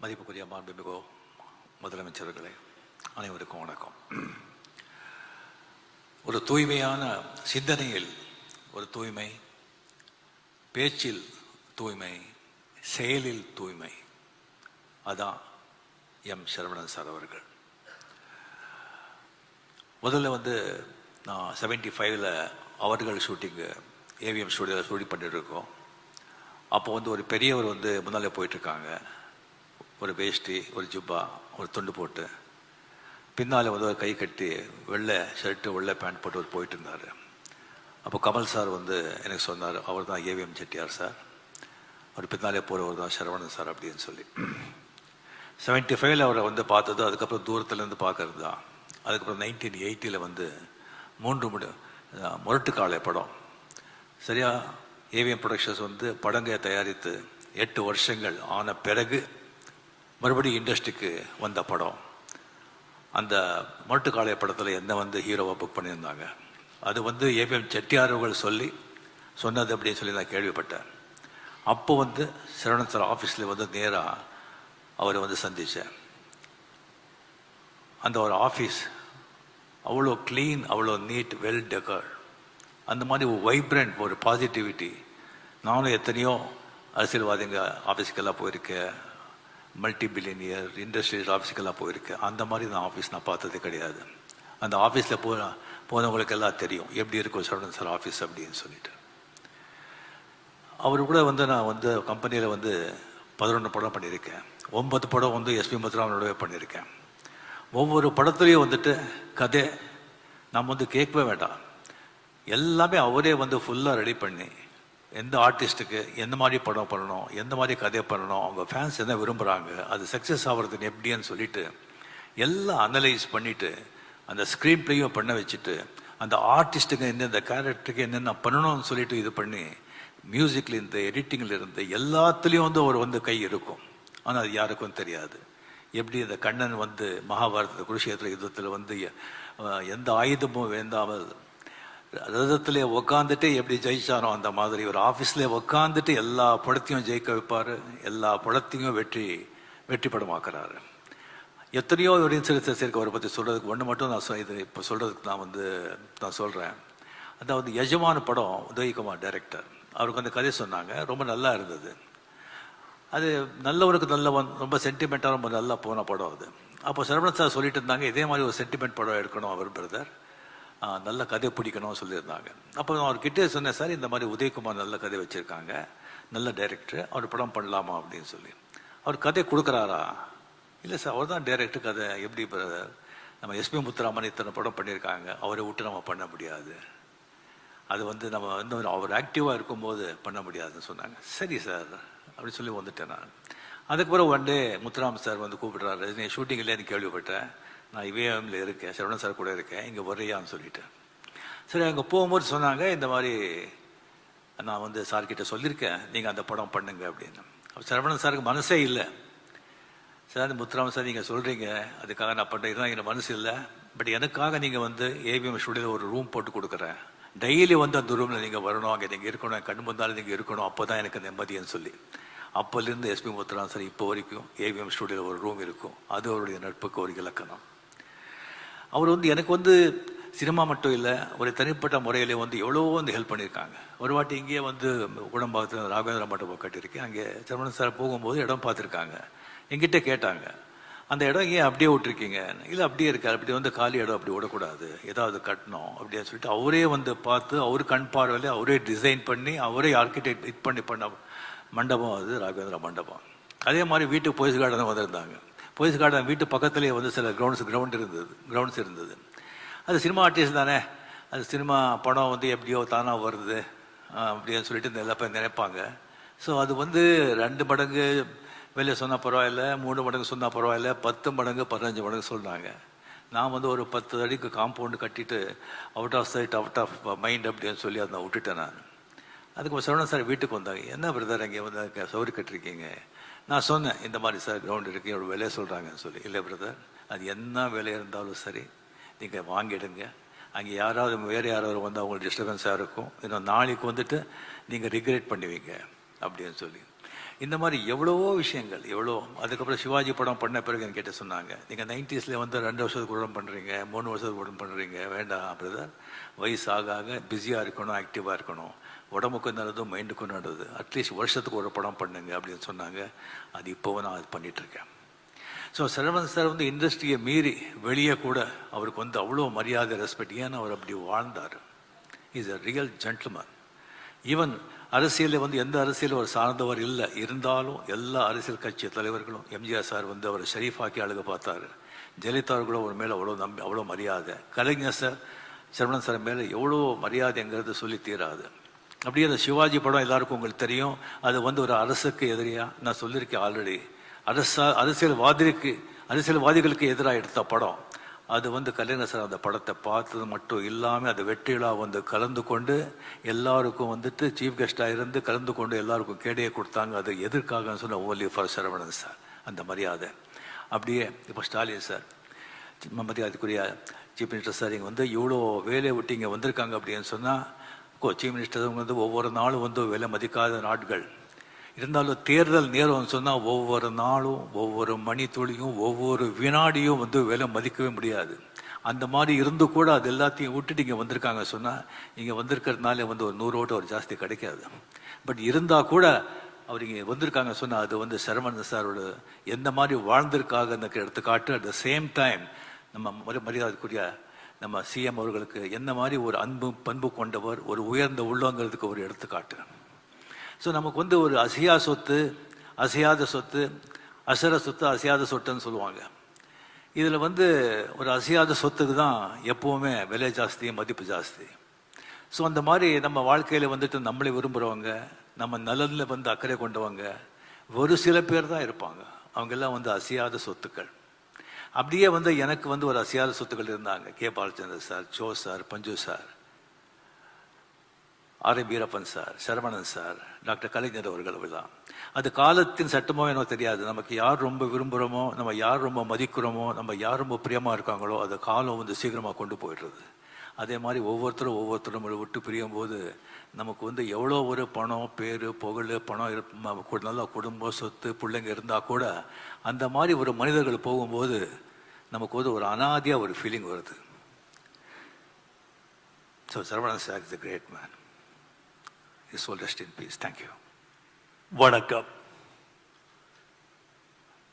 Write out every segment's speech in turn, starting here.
மதிப்புக்குரிய மாண்புமிகு முதலமைச்சர்களே, அனைவருக்கும் வணக்கம். ஒரு தூய்மையான சிந்தனையில் ஒரு தூய்மை, பேச்சில் தூய்மை, செயலில் தூய்மை, அதான் எம் சரவணன் சார் அவர்கள். முதல்ல நான் 75 அவர்கள் ஷூட்டிங்கு ஏவிஎம் ஸ்டூடியோவில் ஷூட்டிங் பண்ணிட்டு இருக்கோம். அப்போ ஒரு பெரியவர் முன்னாலே போயிட்டுருக்காங்க. ஒரு வேஷ்டி, ஒரு ஜுப்பா, ஒரு துண்டு போட்டு, பின்னால் ஒரு கை கட்டி வெள்ளை ஷர்ட்டு வெள்ளை பேண்ட் போட்டு போயிட்டு இருந்தார். அப்போ கமல் சார் எனக்கு சொன்னார், அவர் தான் ஏவிஎம் செட்டியார் சார், அவர் பின்னாலே போகிறவர் தான் சரவணன் சார் அப்படின்னு சொல்லி. 75 அவரை பார்த்தது, அதுக்கப்புறம் தூரத்துலேருந்து பார்க்கறது தான். அதுக்கப்புறம் 1980 முரட்டு காலை படம். சரியா ஏவிஎம் ப்ரொடக்ஷன்ஸ் படங்களை தயாரித்து 8 வருஷங்கள் ஆன பிறகு மறுபடியும் இண்டஸ்ட்ரிக்கு வந்த படம். அந்த முரட்டு காலை படத்தில் என்ன ஹீரோவாக புக் பண்ணியிருந்தாங்க. அது ஏவிஎம் செட்டியார்கள் சொன்னது அப்படின்னு சொல்லி நான் கேள்விப்பட்டேன். அப்போ சரவணன் சார் ஆஃபீஸில் நேராக அவரை சந்தித்தேன். அந்த ஒரு ஆஃபீஸ் அவ்வளோ க்ளீன், அவ்வளோ நீட், வெல் டெக்கர்ட், அந்த மாதிரி ஒரு வைப்ரண்ட், ஒரு பாசிட்டிவிட்டி. நானும் எத்தனையோ அரசியல்வாதிங்க ஆஃபீஸுக்கெல்லாம் போயிருக்கேன், மல்டி பில்லியனியர் இண்டஸ்ட்ரியல் ஆஃபீஸுக்கெல்லாம் போயிருக்கேன். அந்த மாதிரி நான் பார்த்ததே கிடையாது. அந்த ஆஃபீஸில் போனவங்களுக்கு எல்லாம் தெரியும் எப்படி இருக்கும் சரவணன் சார் ஆஃபீஸ் அப்படின்னு சொல்லிட்டு. அவர் கூட நான் கம்பெனியில் 11 படம் பண்ணியிருக்கேன். 9 படம் எஸ்பி முத்துராமனோடவே பண்ணியிருக்கேன். ஒவ்வொரு படத்துலேயும் கதை நம்ம கேட்கவே வேண்டாம், எல்லாமே அவரே ஃபுல்லாக ரெடி பண்ணி எந்த ஆர்டிஸ்ட்டுக்கு எந்த மாதிரி படம் பண்ணணும், எந்த மாதிரி கதை பண்ணணும், அவங்க ஃபேன்ஸ் என்ன விரும்புகிறாங்க, அது சக்ஸஸ் ஆகிறதுன்னு எப்படின்னு சொல்லிட்டு எல்லாம் அனலைஸ் பண்ணிவிட்டு அந்த ஸ்க்ரீன் ப்ளேயும் பண்ண வச்சுட்டு அந்த ஆர்டிஸ்ட்டுக்கு எந்தெந்த கேரக்டருக்கு என்னென்ன பண்ணணும்னு சொல்லிட்டு இது பண்ணி மியூசிக்கில் இருந்து எடிட்டிங்கில் இருந்து எல்லாத்துலேயும் ஒரு கை இருக்கும். ஆனால் அது யாருக்கும் தெரியாது. எப்படி இந்த கண்ணன் மகாபாரத குருஷேத்திர யுத்தத்தில் எந்த ஆயுதமும் வேண்டாமல் ரதத்திலே உக்காந்துட்டு எப்படி ஜெயிச்சாரோ அந்த மாதிரி ஒரு ஆஃபீஸ்லேயே உக்காந்துட்டு எல்லா படத்தையும் ஜெயிக்க வைப்பார், எல்லா படத்தையும் வெற்றி படமாக்குறாரு. எத்தனையோ ஒரு இன்சிடென்ட்ஸ் இருக்கு அவரை பற்றி சொல்கிறதுக்கு. ஒன்று மட்டும் நான் இது இப்போ சொல்கிறதுக்கு நான் சொல்கிறேன். அதாவது எஜமான படம் உதயகுமார் டைரக்டர், அவருக்கு கதை சொன்னாங்க, ரொம்ப நல்லா இருந்தது. அது நல்லவருக்கு ரொம்ப சென்டிமெண்ட்டாக ரொம்ப நல்லா போன படம் அது. அப்போ சரவணன் சார் சொல்லிட்டு இருந்தாங்க, இதே மாதிரி ஒரு சென்டிமெண்ட் படம் எடுக்கணும் அவர் பிரதர், நல்ல கதை பிடிக்கணும்னு சொல்லியிருந்தாங்க. அப்போ நான் அவர்கிட்டே சொன்னேன், சார் இந்த மாதிரி உதயகுமார் நல்ல கதை வச்சுருக்காங்க, நல்ல டைரக்டர், அவர் படம் பண்ணலாமா அப்படின்னு சொல்லி. அவர் கதை கொடுக்குறாரா? இல்லை சார், அவர் தான் டைரக்டர், கதை எப்படி பிரதர், நம்ம எஸ்பி முத்துராமன் இத்தனை படம் பண்ணியிருக்காங்க, அவரை விட்டு நம்ம பண்ண முடியாது, அது நம்ம அவர் ஆக்டிவாக இருக்கும்போது பண்ண முடியாதுன்னு சொன்னாங்க. சரி சார் அப்படி சொல்லி வந்துட்டேன் நான். அதுக்கப்புறம் ஒன் டே முத்துராமன் சார் கூப்பிடுறாரு, ரஜினி ஷூட்டிங் இல்லைன்னு கேள்விப்பட்டேன், நான் இவேஎம்ல இருக்கேன், சரவணன் சார் கூட இருக்கேன், இங்கே வரையான்னு சொல்லிட்டேன். சரி, அங்கே போகும்போது சொன்னாங்க, இந்த மாதிரி நான் சார்கிட்ட சொல்லியிருக்கேன், நீங்கள் அந்த படம் பண்ணுங்க அப்படின்னு. அப்போ சரவணன் சாருக்கு மனசே இல்லை. சார் முத்துராமன் சார் நீங்கள் சொல்கிறீங்க, அதுக்காக நான் பண்ணுறேன், இதுதான் எனக்கு மனசு இல்லை, பட் எனக்காக நீங்கள் ஏவிஎம் ஸ்டூடியோவில் ஒரு ரூம் போட்டு கொடுக்குறேன், டெய்லி அந்த ரூமில் நீங்கள் வரணும், அங்கே நீங்கள் இருக்கணும், கண் முந்தாலும் நீங்கள் இருக்கணும், அப்போ தான் எனக்கு நிம்மதின்னு சொல்லி. அப்போலேருந்து எஸ்பி முத்துராமன் சார் இப்போ வரைக்கும் ஏவிஎம் ஸ்டூடியோவில் ஒரு ரூம் இருக்கும். அது அவருடைய நட்புக்கு ஒரு இலக்கணம். அவர் எனக்கு சினிமா மட்டும் இல்லை, ஒரு தனிப்பட்ட முறையிலே எவ்வளவோ ஹெல்ப் பண்ணியிருக்காங்க. ஒரு வாட்டி இங்கேயே குடம்பாக்கத்தில் ராகவேந்திர மண்டபம் கட்டியிருக்கேன். அங்கே சரவணன் சார் போகும்போது இடம் பார்த்துருக்காங்க, எங்கிட்ட கேட்டாங்க, அந்த இடம் ஏன் அப்படியே விட்டுருக்கீங்க? இல்லை அப்படியே இருக்கார், அப்படி காலி இடம் அப்படி விடக்கூடாது, ஏதாவது கட்டணும் அப்படின்னு சொல்லிட்டு அவரே பார்த்து அவர் கண் பார்வையில் அவரே டிசைன் பண்ணி அவரே ஆர்கிடெக்ட் இது பண்ண மண்டபம் அது ராகவேந்திர மண்டபம். அதே மாதிரி வீட்டுக்கு போயஸ் கார்டன் வந்திருந்தாங்க. போயஸ் கார்டன் வீட்டு பக்கத்துலேயே சில கிரவுண்ட்ஸ் இருந்தது. அது சினிமா ஆர்டிஸ்ட் தானே, அது சினிமா படம் எப்படியோ தானாக வருது அப்படின்னு சொல்லிட்டு எல்லா பேர் நினைப்பாங்க. ஸோ அது 2 மடங்கு வெளியே சொன்னால் பரவாயில்ல, 3 மடங்கு சொன்னால் பரவாயில்ல, 10 மடங்கு 15 மடங்கு சொன்னாங்க. நான் ஒரு 10 அடிக்கு காம்பவுண்டு கட்டிட்டு out of sight out of mind அப்படின்னு சொல்லி அதை நான் விட்டுட்டேன் நான். அதுக்கு சரவணன் சார் வீட்டுக்கு வந்தாங்க, என்ன பிரதர் அங்கே சவுரி கட்டிருக்கீங்க? நான் சொன்னேன், இந்த மாதிரி சார் கிரவுண்ட் இருக்குது, என்னோட வேலையை சொல்கிறாங்கன்னு சொல்லி. இல்லை பிரதர், அது என்ன வேலை இருந்தாலும் சரி நீங்கள் வாங்கிடுங்க, அங்கே வேறு யாராவது அவங்களுக்கு டிஸ்டர்பன்ஸாக இருக்கும், இன்னும் நாளைக்கு நீங்கள் ரிக்ரெட் பண்ணுவீங்க அப்படின்னு சொல்லி. இந்த மாதிரி எவ்வளவோ விஷயங்கள், எவ்வளோ. அதுக்கப்புறம் சிவாஜி படம் பண்ண பிறகு என் கேட்ட சொன்னாங்க, நீங்கள் 90s வந்து 2 வருஷத்துக்கு உடம்பு பண்ணுறீங்க, 3 வருஷத்துக்கு உடம்பு பண்ணுறீங்க, வேண்டாம் பிரதர். வயசு ஆக ஆக பிஸியாக இருக்கணும், ஆக்டிவாக இருக்கணும், உடம்புக்கும் நல்லது, மைண்டுக்கும் நல்லது, அட்லீஸ்ட் வருஷத்துக்கு ஒரு படம் பண்ணுங்க அப்படின்னு சொன்னாங்க. அது இப்போவும் நான் அது பண்ணிகிட்ருக்கேன். ஸோ சரவணன் சார் வந்து இண்டஸ்ட்ரியை மீறி வெளியே கூட அவருக்கு வந்து அவ்வளோ மரியாதை, ரெஸ்பெக்ட். ஏன்னா அவர் அப்படி வாழ்ந்தார். Is a real gentleman. Even அரசியலில் வந்து எந்த அரசியலும் அவர் சார்ந்தவர் இல்லை, இருந்தாலும் எல்லா அரசியல் கட்சி தலைவர்களும், எம்ஜிஆர் சார் வந்து அவர் ஷரீஃபாக்கி அழுக பார்த்தாரு, ஜெயலலிதா அவர்களும் அவர் மேலே அவ்வளோ மரியாதை, கலைஞர் சார் சரவணன் சார் மேலே எவ்வளோ மரியாதைங்கிறது சொல்லி தீராது. அப்படியே அந்த சிவாஜி படம் எல்லாருக்கும் உங்களுக்கு தெரியும். அது வந்து ஒரு அரசுக்கு எதிரியாக, நான் சொல்லியிருக்கேன் ஆல்ரெடி, அரசியல்வாதிகளுக்கு எதிராக எடுத்த படம். அது வந்து கலைஞர் சார் அந்த படத்தை பார்த்தது மட்டும் இல்லாமல் அது வெற்றிலா வந்து கலந்து கொண்டு எல்லாருக்கும் வந்துட்டு சீஃப் கெஸ்டாக இருந்து கலந்து கொண்டு எல்லாருக்கும் கேடையை கொடுத்தாங்க. அது எதற்காகன்னு சொன்ன ஓன்லி ஃபார் சரவணன் சார், அந்த மரியாதை. அப்படியே இப்போ ஸ்டாலின் சார், மரியாதைக்குரிய சீஃப் மினிஸ்டர் சார், இங்கே வந்து இவ்வளோ வேலையை விட்டு இங்கே வந்திருக்காங்க அப்படின்னு சொன்னால், சீஃப் மினிஸ்டர் வந்து ஒவ்வொரு நாளும் வந்து விலை மதிக்காத நாட்கள் இருந்தாலும், தேர்தல் நேரம் சொன்னால் ஒவ்வொரு நாளும், ஒவ்வொரு மணித்துளியும், ஒவ்வொரு வினாடியும் வந்து விலை மதிக்கவே முடியாது. அந்த மாதிரி இருந்து கூட அது எல்லாத்தையும் விட்டுட்டு இங்கே வந்திருக்காங்க சொன்னால், இங்கே வந்திருக்கிறதுனால வந்து ஒரு 100 ஓட்டு ஒரு ஜாஸ்தி கிடைக்காது. பட் இருந்தால் கூட அவர் இங்கே வந்திருக்காங்க சொன்னால், அது வந்து சரவணன் சாரோட எந்த மாதிரி வாழ்ந்திருக்காங்க எடுத்துக்காட்டு. அட் த சேம் டைம் நம்ம மரியாதைக்குரிய நம்ம சிஎம் அவர்களுக்கு என்ன மாதிரி ஒரு அன்பு பண்பு கொண்டவர், ஒரு உயர்ந்த உள்ளங்கிறதுக்கு ஒரு எடுத்துக்காட்டு. ஸோ நமக்கு வந்து ஒரு அசையா சொத்து, அசையாத சொத்து, அசர சொத்து, அசையாத சொத்துன்னு சொல்லுவாங்க. இதில் வந்து ஒரு அசையாத சொத்துக்கு தான் எப்போவுமே விலை ஜாஸ்தி, மதிப்பு ஜாஸ்தி. ஸோ அந்த மாதிரி நம்ம வாழ்க்கையில் வந்துட்டு நம்மளை விரும்புகிறவங்க, நம்ம நலனில் வந்து அக்கறை கொண்டவங்க ஒரு சில பேர் தான் இருப்பாங்க. அவங்கெல்லாம் வந்து அசையாத சொத்துக்கள். அப்படியே வந்து எனக்கு வந்து ஒரு அசையாத சொத்துக்கள் இருந்தாங்க. K Balachandran sir, Jo sir, Panchu sir, R M Veerappan sir, Saravanan sir, doctor Kalaignar அவர்கள் தான். அது காலத்தின் சட்டமோ எனக்கு தெரியாது. நமக்கு யார் ரொம்ப விரும்புகிறோமோ, நம்ம யார் ரொம்ப மதிக்கிறோமோ, நம்ம யார் ரொம்ப பிரியமாக இருக்காங்களோ, அது காலம் வந்து சீக்கிரமாக கொண்டு போயிடுறது. அதே மாதிரி ஒவ்வொருத்தரும் விட்டு பிரியும் போது நமக்கு வந்து எவ்வளோ ஒரு பணம், பேர், புகழ், பணம், நல்ல குடும்பம், சொத்து, பிள்ளைங்க இருந்தால் கூட அந்த மாதிரி ஒரு மனிதர்கள் போகும்போது நமக்கு வந்து ஒரு அனாதியாக ஒரு ஃபீலிங் வருது. So Saravanan sir is a great man. His soul rest in peace. Thank you. வணக்கம்.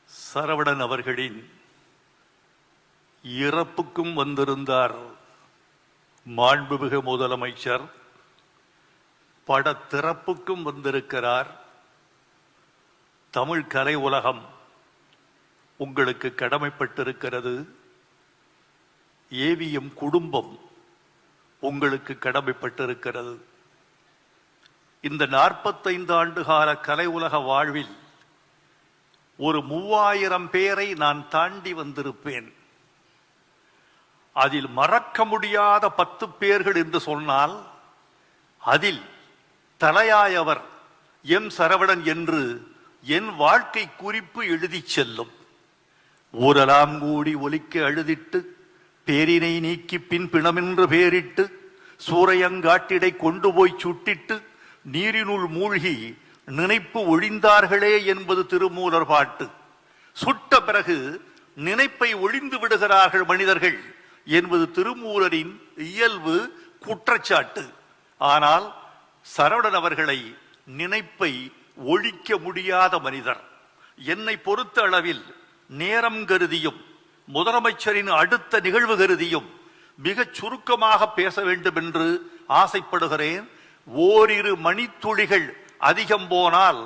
சரவணன் அவர்களின் இறப்புக்கும் வந்திருந்தார் மாண்புமிகு முதலமைச்சர். பட திறப்புக்கும் வந்திருக்கிறார். தமிழ் கலை உலகம் உங்களுக்கு கடமைப்பட்டிருக்கிறது. ஏவிஎம் குடும்பம் உங்களுக்கு கடமைப்பட்டிருக்கிறது. இந்த 45 ஆண்டு கால கலை உலக வாழ்வில் ஒரு 3000 பேரை நான் தாண்டி வந்திருப்பேன். அதில் மறக்க முடியாத 10 பேர்கள் என்று சொன்னால் அதில் தலையாயவர் எம் சரவணன் என்று என் வாழ்க்கை குறிப்பு எழுதி செல்லும். ஊரெல்லாம் கூடி ஒலிக்க அழுதிட்டு, பேரினை நீக்கி பின் பிணமென்று பேரிட்டு, சூறையங்காட்டிடை கொண்டு போய் சுட்டிட்டு, நீரினுள் மூழ்கி நினைப்பு ஒழிந்தார்களே என்பது திருமூலர் பாட்டு. சுட்ட பிறகு நினைப்பை ஒழிந்து விடுகிறார்கள் மனிதர்கள் என்பது திருமூலரின் இயல்பு குற்றச்சாட்டு. ஆனால் சரவணன் அவர்களை நினைப்பை ஒழிக்க முடியாத மனிதர். என்னை பொறுத்த அளவில் நேரம் கருதியும் முதலமைச்சரின் அடுத்த நிகழ்வு கருதியும் மிகச் சுருக்கமாக பேச வேண்டும் என்று ஆசைப்படுகிறேன். ஓரிரு மணித்துளிகள் அதிகம் போனால்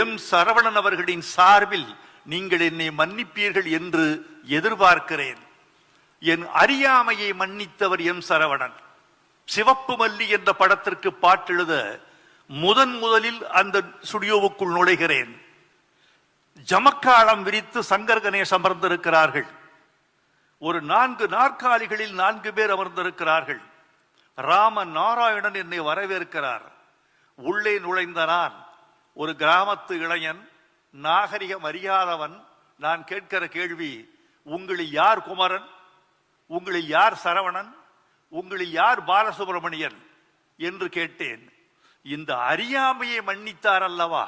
எம் சரவணன் அவர்களின் சார்பில் நீங்கள் என்னை மன்னிப்பீர்கள் என்று எதிர்பார்க்கிறேன். என் அறியாமையை மன்னித்தவர் எம் சரவணன். சிவப்பு மல்லி என்ற படத்திற்கு பாட்டெழுத முதலில் அந்த ஸ்டுடியோவுக்குள் நுழைகிறேன். ஜமக்காலம் விரித்து சங்கர் கணேஷ் அமர்ந்திருக்கிறார்கள். ஒரு 4 நாற்காலிகளில் 4 பேர் அமர்ந்திருக்கிறார்கள். ராம நாராயணன் என்னை வரவேற்கிறார். உள்ளே நுழைந்த நான் ஒரு கிராமத்து இளைஞன், நாகரிகம் அறியாதவன். நான் கேட்கிற கேள்வி, உங்களில் யார் குமரன், உங்களில் யார் சரவணன், உங்களில் யார் பாலசுப்ரமணியன் என்று கேட்டேன். இந்த அறியாமையை மன்னித்தார் அல்லவா,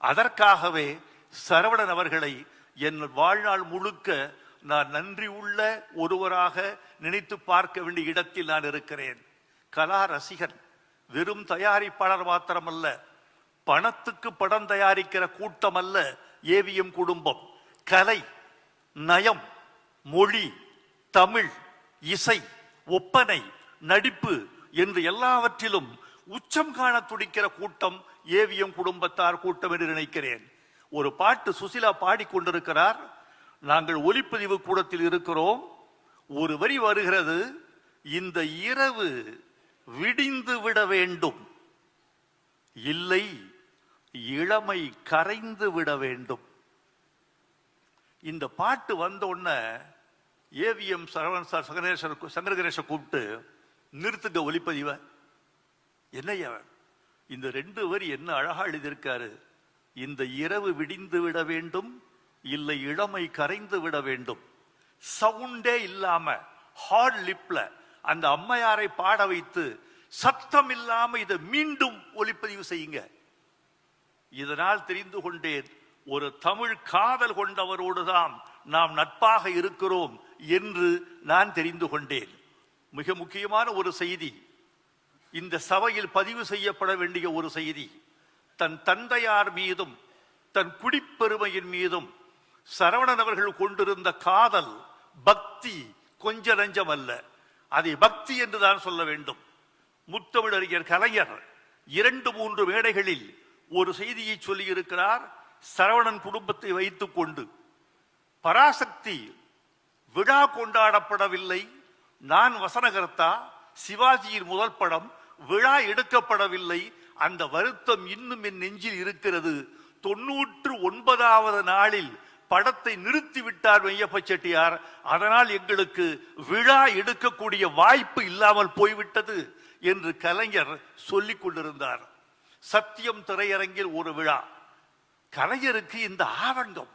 அதற்காகவே சரவணன் அவர்களை என் வாழ்நாள் முழுக்க நான் நன்றி உள்ள ஒருவராக நினைத்து பார்க்க வேண்டிய இடத்தில் நான் இருக்கிறேன். கலா ரசிகன், வெறும் தயாரிப்பாளர் மாத்திரமல்ல, பணத்துக்கு படம் தயாரிக்கிற கூட்டம் அல்ல ஏவிஎம் குடும்பம். கலை, நயம், மொழி, தமிழ், இசை, ஒப்பனை, நடிப்பு என்று எல்லாவற்றிலும் உச்சம் காண துடிக்கிற கூட்டம் ஏவிஎம் குடும்பத்தார் கூட்டம் என்று நினைக்கிறேன். ஒரு பாட்டு சுசிலா பாடிக்கொண்டிருக்கிறார். நாங்கள் ஒலிப்பதிவு கூடத்தில் இருக்கிறோம். ஒரு வரி வருகிறது, இந்த இரவு விடிந்து விட வேண்டும், இல்லை இளமை கரைந்து விட வேண்டும். இந்த பாட்டு வந்த உடனே ஏவிஎம் சரவணன் சார் சங்கர கணேசன் கூப்பிட்டு, நிறுத்துங்க ஒலிப்பதிவை. என்னையா இந்த 2 வரி என்ன அழகா எழுதியிருக்காரு. இந்த இரவு விடிந்து விட வேண்டும், இல்லை இளமை கரைந்து விட வேண்டும். சவுண்டே இல்லாம ஹார்ட் லிப்ல அந்த அம்மையாரை பாட வைத்து சத்தம் இல்லாம இதை மீண்டும் ஒலிப்பதிவு செய்யுங்க. இதனால் தெரிந்து கொண்டேன், ஒரு தமிழ் காதல் கொண்டவரோடு தான் நாம் நட்பாக இருக்கிறோம் என்று நான் தெரிந்து கொண்டேன். மிக முக்கியமான ஒரு செய்தி, இந்த சபையில் பதிவு செய்யப்பட வேண்டிய ஒரு செய்தி. தன் தந்தையார் மீதும் தன் குடிப்பெருமையின் மீதும் சரவணன் அவர்கள் கொண்டிருந்த காதல், பக்தி கொஞ்ச நஞ்சம் அல்ல. அதை பக்தி என்று தான் சொல்ல வேண்டும். முத்தமிழறிஞர் கலைஞர் 2-3 மேடைகளில் ஒரு செய்தியை சொல்லி இருக்கிறார். சரவணன் குடும்பத்தை வைத்துக் கொண்டு பராசக்தி விழா கொண்டாடப்படவில்லை, நான் வசனகர்த்தா, சிவாஜியின் முதல் படம் விழா எடுக்கப்படவில்லை, அந்த வருத்தம் இன்னும் என் நெஞ்சில் இருக்கிறது. 99வது நாளில் படத்தை நிறுத்திவிட்டார் மெய்யப்ப செட்டியார், அதனால் எங்களுக்கு விழா எடுக்கக்கூடிய வாய்ப்பு இல்லாமல் போய்விட்டது என்று கலைஞர் சொல்லிக் கொண்டிருந்தார். சத்தியம் திரையரங்கில் ஒரு விழா. கலைஞருக்கு இந்த ஆதங்கம்,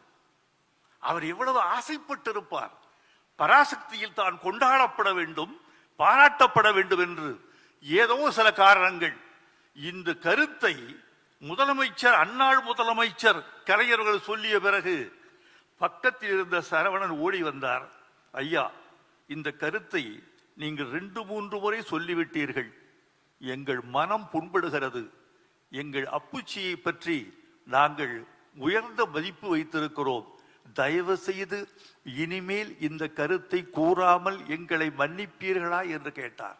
அவர் எவ்வளவு ஆசைப்பட்டிருப்பார். பராசக்தியில் தான் கொண்டாடப்பட வேண்டும், பாராட்டப்பட வேண்டும் என்று ஏதோ சில காரணங்கள். இந்த கருத்தை முதலமைச்சர், அன்னாள் முதலமைச்சர் கலைஞர்கள் சொல்லிய பிறகு பக்கத்தில் இருந்த சரவணன் ஓடி வந்தார். ஐயா, இந்த கருத்தை நீங்கள் 2-3 முறை சொல்லிவிட்டீர்கள், எங்கள் மனம் புண்படுகிறது. எங்கள் அப்புச்சியை பற்றி நாங்கள் உயர்ந்த மதிப்பு வைத்திருக்கிறோம். தயவு செய்து இனிமேல் இந்த கருத்தை கூறாமல் எங்களை மன்னிப்பீர்களா என்று கேட்டார்.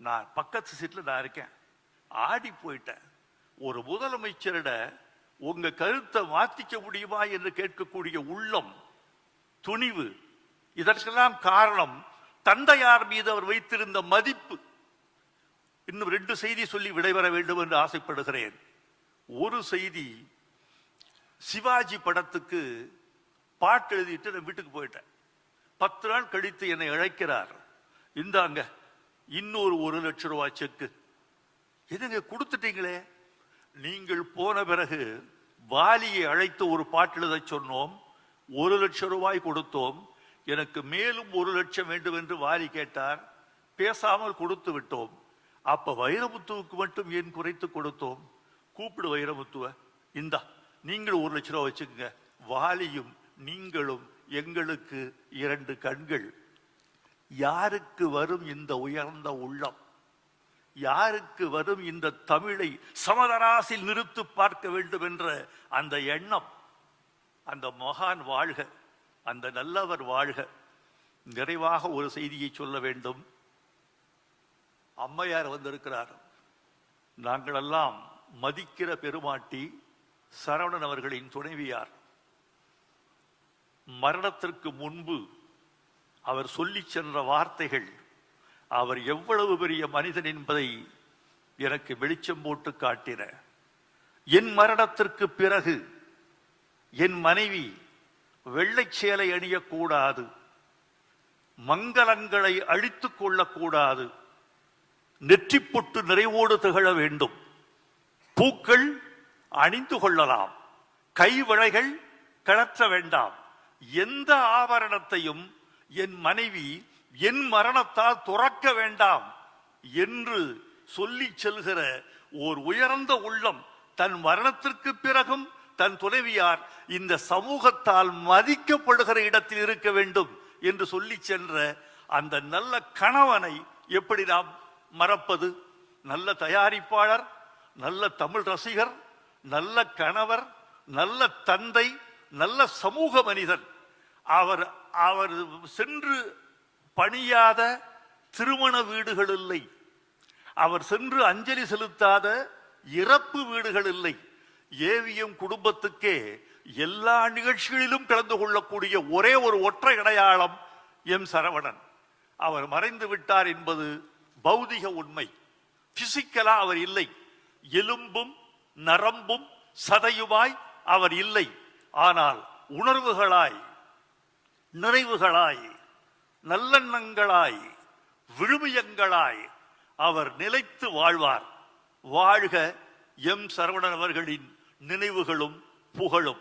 நான் பக்கத்து சீட்ல நான் இருக்கேன், ஆடி போயிட்டேன். ஒரு முதலமைச்சரிட உங்க கருத்தை மாத்திக்க முடியுமா என்று கேட்கக்கூடிய உள்ளம், துணிவு, இதற்கெல்லாம் காரணம் தந்தையார் மீது அவர் வைத்திருந்த மதிப்பு. இன்னும் 2 செய்தி சொல்லி விடைபெற வேண்டும் என்று ஆசைப்படுகிறேன். ஒரு செய்தி, சிவாஜி படத்துக்கு பாட்டு எழுதிட்டு நான் வீட்டுக்கு போயிட்டேன். 10 நாள் கழித்து என்னை அழைக்கிறார். இந்தாங்க இன்னொரு 1 லட்சம் ரூபாய் செக்கு. என்னங்க கொடுத்துட்டீங்களே? நீங்கள் போன பிறகு வாலியை அழைத்து ஒரு பாட்டு எழுத சொன்னோம், 1 லட்சம் ரூபாய் கொடுத்தோம். எனக்கு மேலும் 1 லட்சம் வேண்டும் என்று வாலி கேட்டார், பேசாமல் கொடுத்து விட்டோம். அப்ப வைரமுத்துவுக்கு மட்டும் ஏன் குறைத்து கொடுத்தோம்? கூப்பிடு வைரமுத்துவ, இந்தா நீங்கள் 1 லட்சம் ரூபாய் வச்சுக்கங்க. வாலியும் நீங்களும் எங்களுக்கு 2 கண்கள். யாருக்கு வரும் இந்த உயர்ந்த உள்ளம்? யாருக்கு வரும் இந்த தமிழை சமதராசில் நிறுத்து பார்க்க வேண்டும் என்ற அந்த எண்ணம்? அந்த மகான் வாழ்க, அந்த நல்லவர் வாழ்க. நிறைவாக ஒரு செய்தியை சொல்ல வேண்டும். அம்மையார் வந்திருக்கிறார். நாங்களெல்லாம் மதிக்கிற பெருமாட்டி சரவணன் அவர்களின் துணைவியார். மரணத்திற்கு முன்பு அவர் சொல்லி சென்ற வார்த்தைகள், அவர் எவ்வளவு பெரிய மனிதன் என்பதை எனக்கு வெளிச்சம் போட்டு காட்டின. என் மரணத்திற்கு பிறகு என் மனைவி வெள்ளை சேலை அணியக்கூடாது, மங்களங்களை அழித்துக் கொள்ளக்கூடாது, நெற்றிப்பொட்டு நிறைவோடு திகழ வேண்டும், பூக்கள் அணிந்து கொள்ளலாம், கைவளைகள் கழற்ற வேண்டாம், எந்த ஆபரணத்தையும் என் மனைவி என் மரணத்தால் துறக்க வேண்டாம் என்று சொல்லி செல்கிற ஓர் உயர்ந்த உள்ளம் தன் மரணத்திற்கு பிறகும் தன் துணைவியார் இந்த சமூகத்தால் மதிக்கப்படுகிற இடத்தில் இருக்க வேண்டும் என்று சொல்லி சென்ற அந்த நல்ல கணவனை எப்படி நாம் மறப்பது? நல்ல தயாரிப்பாளர், நல்ல தமிழ் ரசிகர், நல்ல கணவர், நல்ல தந்தை, நல்ல சமூக மனிதன். அவர் அவர் சென்று பணியாத திருமண வீடுகள் இல்லை, அவர் சென்று அஞ்சலி செலுத்தாத இறப்பு வீடுகள் இல்லை. ஏவிஎம் குடும்பத்துக்கே எல்லா நிகழ்ச்சிகளிலும் கலந்து கொள்ளக்கூடிய ஒரே ஒரு ஒற்றை அடையாளம் எம் சரவணன். அவர் மறைந்து விட்டார் என்பது பௌதிக உண்மை. பிசிக்கலா அவர் இல்லை, எலும்பும் நரம்பும் சதையுமாய் அவர் இல்லை. ஆனால் உணர்வுகளாய், நிறைவுகளாய், நல்லெண்ணங்களாய், விழுமியங்களாய் அவர் நிலைத்து வாழ்வார். வாழ்க எம் சரவணன் அவர்களின் நினைவுகளும் புகழும்.